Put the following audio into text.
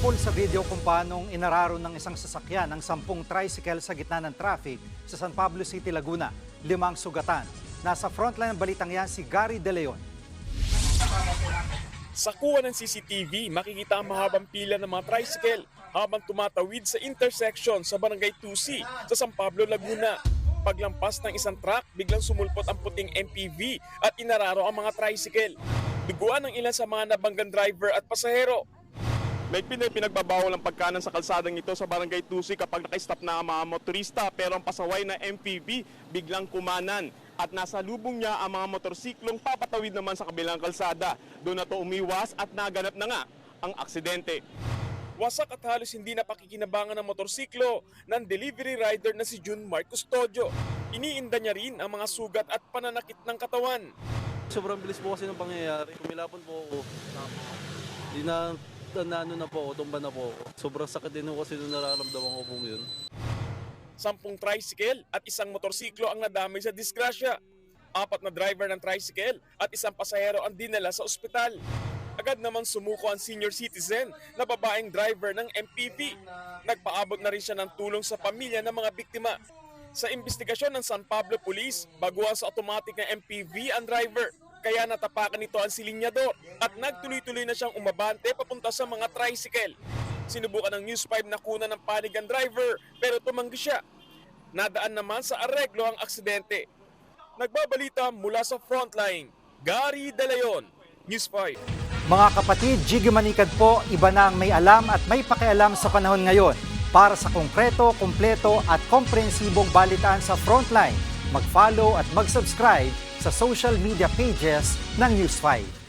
Sample sa video kung paanong inararo ng isang sasakyan ang 10 tricycle sa gitna ng traffic sa San Pablo City, Laguna. 5 sugatan. Nasa frontline ng balitang yan si Gary De Leon. Sa kuha ng CCTV, makikita ang mahabang pila ng mga tricycle habang tumatawid sa intersection sa Barangay 2C sa San Pablo, Laguna. Paglampas ng isang truck, biglang sumulpot ang puting MPV at inararo ang mga tricycle. Duguan ng ilan sa mga nabanggang driver at pasahero. May pinagbabawal ang pagkanan sa kalsadang ito sa Barangay 2C kapag nakistop na ang mga motorista, pero ang pasaway na MPV biglang kumanan at nasa lubong niya ang mga motorsiklong papatawid naman sa kabilang kalsada. Doon na to umiwas at naganap na nga ang aksidente. Wasak at halos hindi napakikinabangan ng motorsiklo ng delivery rider na si June Mark Custodio. Iniinda niya rin ang mga sugat at pananakit ng katawan. Sobrang bilis po kasi ng pangyayari. Kumilapon po ako. Ano na po ako, tumba na po ako. Sobrang sakit din po kasi nung nararamdaman ko po yun. 10 tricycle at isang motorsiklo ang nadamay sa disgrasya. 4 na driver ng tricycle at isang pasahero ang dinala sa ospital. Agad naman sumuko ang senior citizen na babaeng driver ng MPV. Nagpaabot na rin siya ng tulong sa pamilya ng mga biktima. Sa investigasyon ng San Pablo Police, baguhan sa automatic na MPV ang driver. Kaya natapakan nito ang silinyador at nagtuloy-tuloy na siyang umabante papunta sa mga tricycle. Sinubukan ng News 5 na kunan ng panig ang driver pero tumanggi siya. Nadaan naman sa areglo ang aksidente. Nagbabalita mula sa frontline, Gary De Leon, News 5. Mga kapatid, Jiggy Manikad po, iba na ang may alam at may pakialam sa panahon ngayon. Para sa konkreto, kumpleto at komprehensibong balitaan sa frontline, mag-follow at mag-subscribe sa social media pages ng News 5.